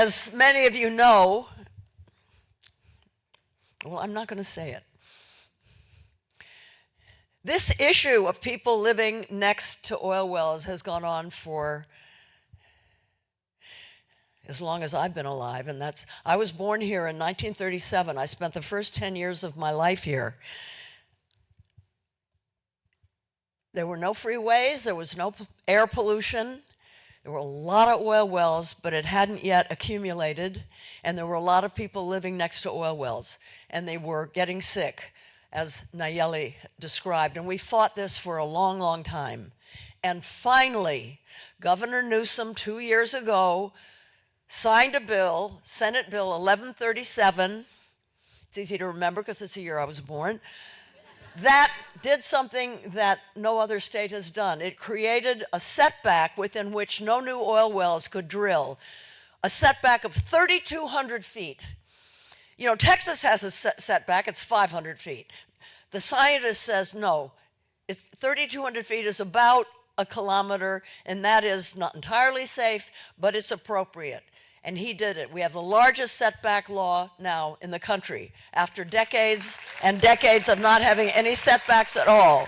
As many of you know, well, I'm not going to say it. This issue of people living next to oil wells has gone on for as long as I've been alive, and I was born here in 1937. I spent the first 10 years of my life here. There were no freeways, there was no air pollution. There were a lot of oil wells, but it hadn't yet accumulated, and there were a lot of people living next to oil wells, and they were getting sick, as Nayeli described. And we fought this for a long, long time. And finally, Governor Newsom 2 years ago signed a bill, Senate Bill 1137. It's easy to remember because it's the year I was born. That did something that no other state has done. It created a setback within which no new oil wells could drill, a setback of 3,200 feet. You know, Texas has a setback, it's 500 feet. The scientist says, no, it's 3,200 feet is about a kilometer, and that is not entirely safe, but it's appropriate. And he did it. We have the largest setback law now in the country after decades and decades of not having any setbacks at all.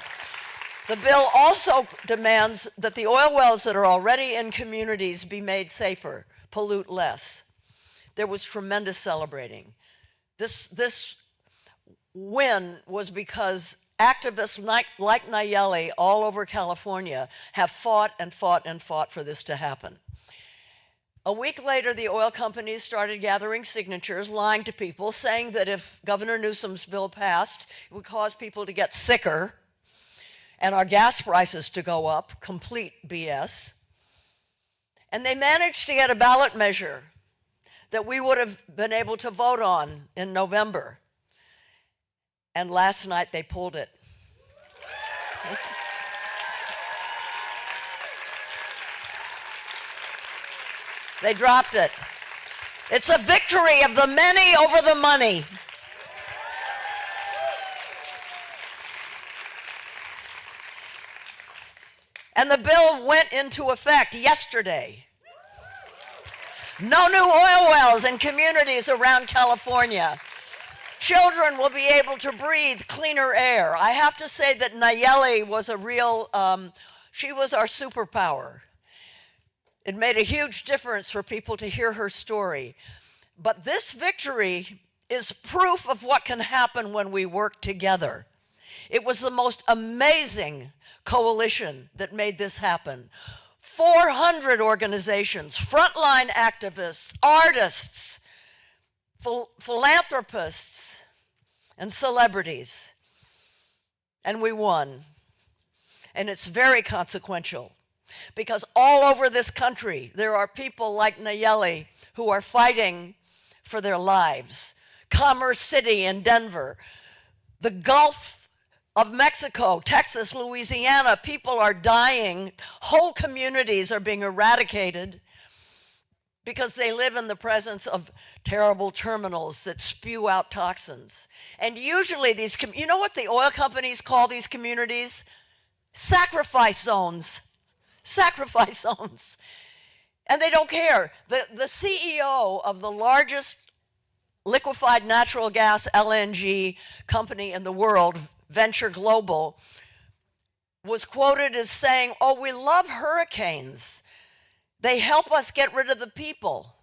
The bill also demands that the oil wells that are already in communities be made safer, pollute less. There was tremendous celebrating. This win was because activists like Nayeli all over California have fought and fought and fought for this to happen. A week later, the oil companies started gathering signatures, lying to people, saying that if Governor Newsom's bill passed, it would cause people to get sicker and our gas prices to go up, complete BS. And they managed to get a ballot measure that we would have been able to vote on in November. And last night they pulled it. They dropped it. It's a victory of the many over the money. And the bill went into effect yesterday. No new oil wells in communities around California. Children will be able to breathe cleaner air. I have to say that Nayeli was a real, she was our superpower. It made a huge difference for people to hear her story. But this victory is proof of what can happen when we work together. It was the most amazing coalition that made this happen. 400 organizations, frontline activists, artists, philanthropists, and celebrities. And we won. And it's very consequential. Because all over this country, there are people like Nayeli who are fighting for their lives. Commerce City in Denver, the Gulf of Mexico, Texas, Louisiana, people are dying. Whole communities are being eradicated because they live in the presence of terrible terminals that spew out toxins. And usually these, you know what the oil companies call these communities? Sacrifice zones. Sacrifice zones. And they don't care. The CEO of the largest liquefied natural gas LNG company in the world, Venture Global, was quoted as saying, "Oh, we love hurricanes. They help us get rid of the people."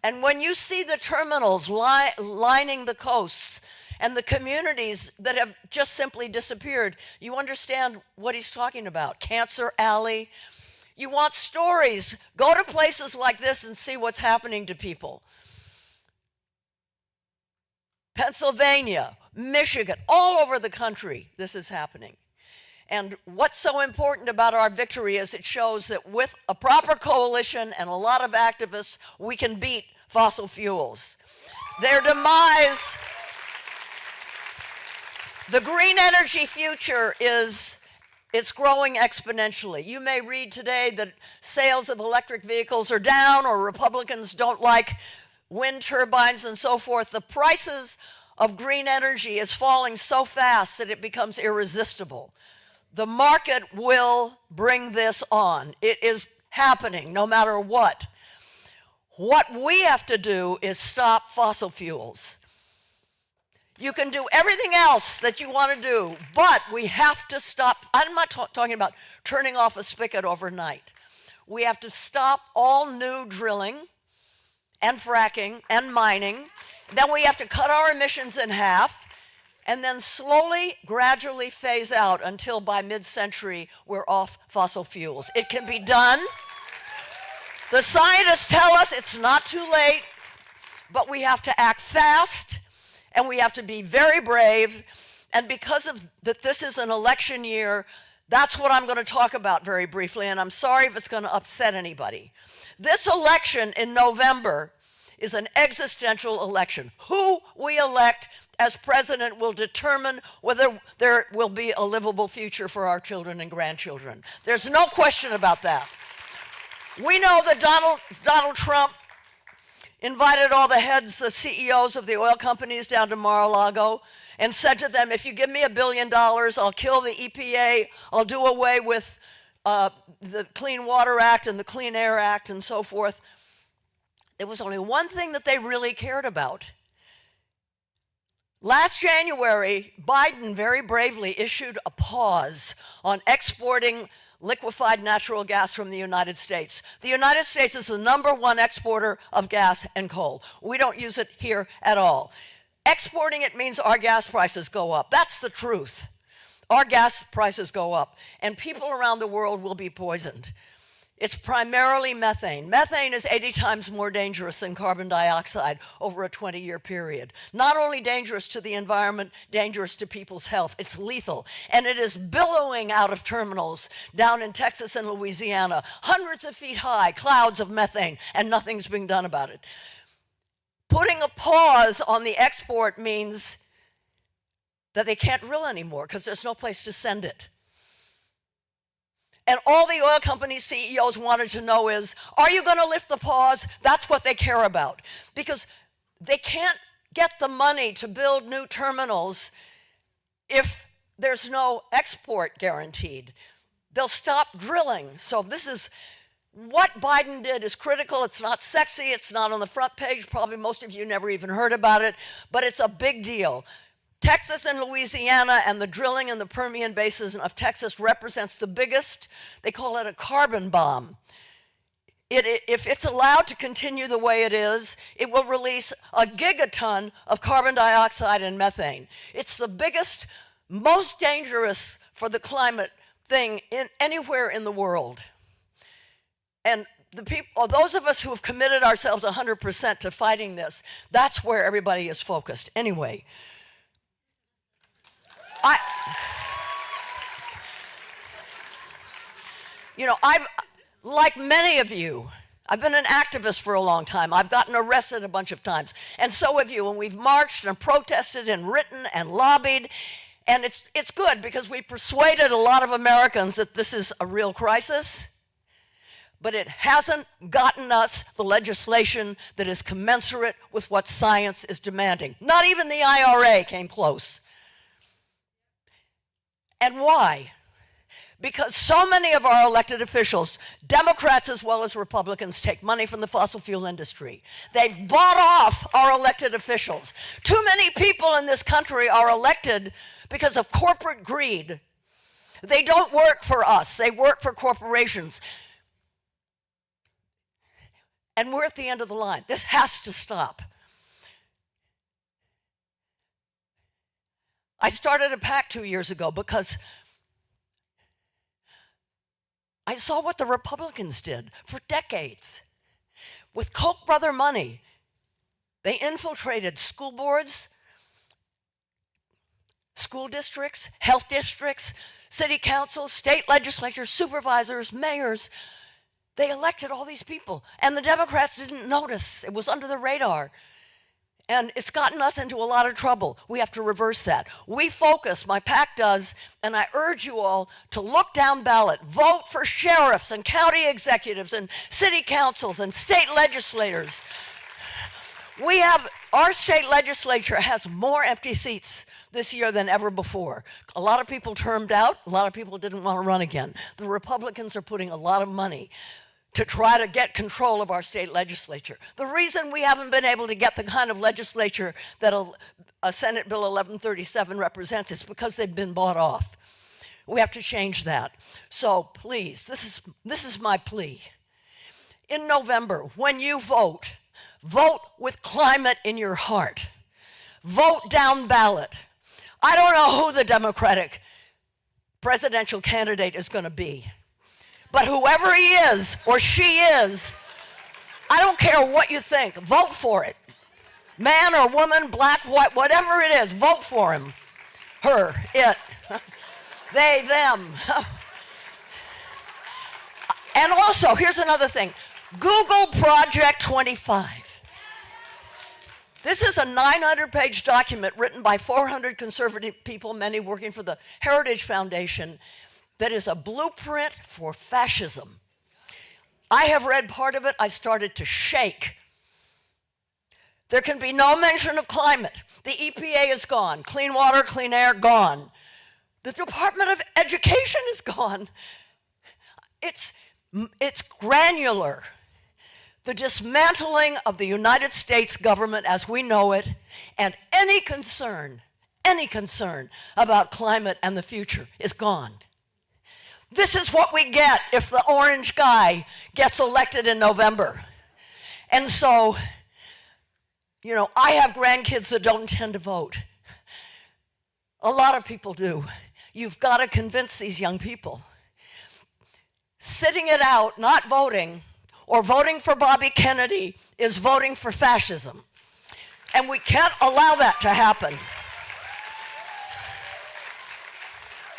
And when you see the terminals lining the coasts and the communities that have just simply disappeared, you understand what he's talking about. Cancer Alley. You want stories. Go to places like this and see what's happening to people. Pennsylvania, Michigan, all over the country, this is happening. And what's so important about our victory is it shows that with a proper coalition and a lot of activists, we can beat fossil fuels. Their demise. The green energy future it's growing exponentially. You may read today that sales of electric vehicles are down, or Republicans don't like wind turbines and so forth. The prices of green energy is falling so fast that it becomes irresistible. The market will bring this on. It is happening no matter what. What we have to do is stop fossil fuels. You can do everything else that you want to do, but we have to stop. I'm not talking about turning off a spigot overnight. We have to stop all new drilling and fracking and mining. Then we have to cut our emissions in half, and then slowly, gradually phase out until by mid-century we're off fossil fuels. It can be done. The scientists tell us it's not too late, but we have to act fast, and we have to be very brave. And because of that, this is an election year, that's what I'm going to talk about very briefly, and I'm sorry if it's going to upset anybody. This election in November is an existential election. Who we elect as president will determine whether there will be a livable future for our children and grandchildren. There's no question about that. We know that Donald Trump invited all the heads, the CEOs of the oil companies down to Mar-a-Lago and said to them, if you give me $1 billion, I'll kill the EPA, I'll do away with the Clean Water Act and the Clean Air Act and so forth. There was only one thing that they really cared about. Last January, Biden very bravely issued a pause on exporting liquefied natural gas from the United States. The United States is the #1 exporter of gas and coal. We don't use it here at all. Exporting it means our gas prices go up. That's the truth. Our gas prices go up, and people around the world will be poisoned. It's primarily methane. Methane is 80 times more dangerous than carbon dioxide over a 20-year period. Not only dangerous to the environment, dangerous to people's health. It's lethal. And it is billowing out of terminals down in Texas and Louisiana, hundreds of feet high, clouds of methane, and nothing's being done about it. Putting a pause on the export means that they can't drill anymore because there's no place to send it. And all the oil company CEOs wanted to know is, are you going to lift the pause? That's what they care about. Because they can't get the money to build new terminals if there's no export guaranteed. They'll stop drilling. So this is what Biden did is critical. It's not sexy. It's not on the front page. Probably most of you never even heard about it. But it's a big deal. Texas and Louisiana and the drilling in the Permian Basin of Texas represents the biggest, they call it a carbon bomb. If it's allowed to continue the way it is, it will release a gigaton of carbon dioxide and methane. It's the biggest, most dangerous for the climate thing anywhere in the world. And the people, those of us who have committed ourselves 100% to fighting this, that's where everybody is focused. Anyway. I've, like many of you, I've been an activist for a long time. I've gotten arrested a bunch of times, and so have you. And we've marched and protested and written and lobbied, and it's good because we persuaded a lot of Americans that this is a real crisis, but it hasn't gotten us the legislation that is commensurate with what science is demanding. Not even the IRA came close. And why? Because so many of our elected officials, Democrats as well as Republicans, take money from the fossil fuel industry. They've bought off our elected officials. Too many people in this country are elected because of corporate greed. They don't work for us. They work for corporations. And we're at the end of the line. This has to stop. I started a PAC 2 years ago because I saw what the Republicans did for decades. With Koch brother money, they infiltrated school boards, school districts, health districts, city councils, state legislatures, supervisors, mayors. They elected all these people, and the Democrats didn't notice. It was under the radar. And it's gotten us into a lot of trouble. We have to reverse that. We focus, my PAC does, and I urge you all to look down ballot, vote for sheriffs and county executives and city councils and state legislators. Our state legislature has more empty seats this year than ever before. A lot of people termed out, a lot of people didn't want to run again. The Republicans are putting a lot of money to try to get control of our state legislature. The reason we haven't been able to get the kind of legislature that a Senate Bill 1137 represents is because they've been bought off. We have to change that. So please, this is my plea. In November, when you vote, vote with climate in your heart. Vote down ballot. I don't know who the Democratic presidential candidate is going to be. But whoever he is or she is, I don't care what you think, vote for it. Man or woman, black, white, whatever it is, vote for him, her, it, they, them. And also, here's another thing. Google Project 25. This is a 900-page document written by 400 conservative people, many working for the Heritage Foundation, that is a blueprint for fascism. I have read part of it. I started to shake. There can be no mention of climate. The EPA is gone. Clean water, clean air, gone. The Department of Education is gone. It's granular. The dismantling of the United States government as we know it, and any concern about climate and the future is gone. This is what we get if the orange guy gets elected in November. And so, you know, I have grandkids that don't intend to vote. A lot of people do. You've got to convince these young people. Sitting it out, not voting, or voting for Bobby Kennedy is voting for fascism. And we can't allow that to happen.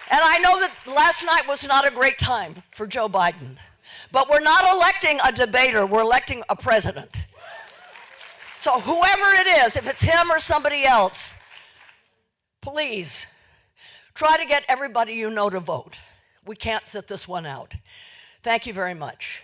And I know that last night was not a great time for Joe Biden, but we're not electing a debater, we're electing a president. So whoever it is, if it's him or somebody else, please try to get everybody you know to vote. We can't sit this one out. Thank you very much.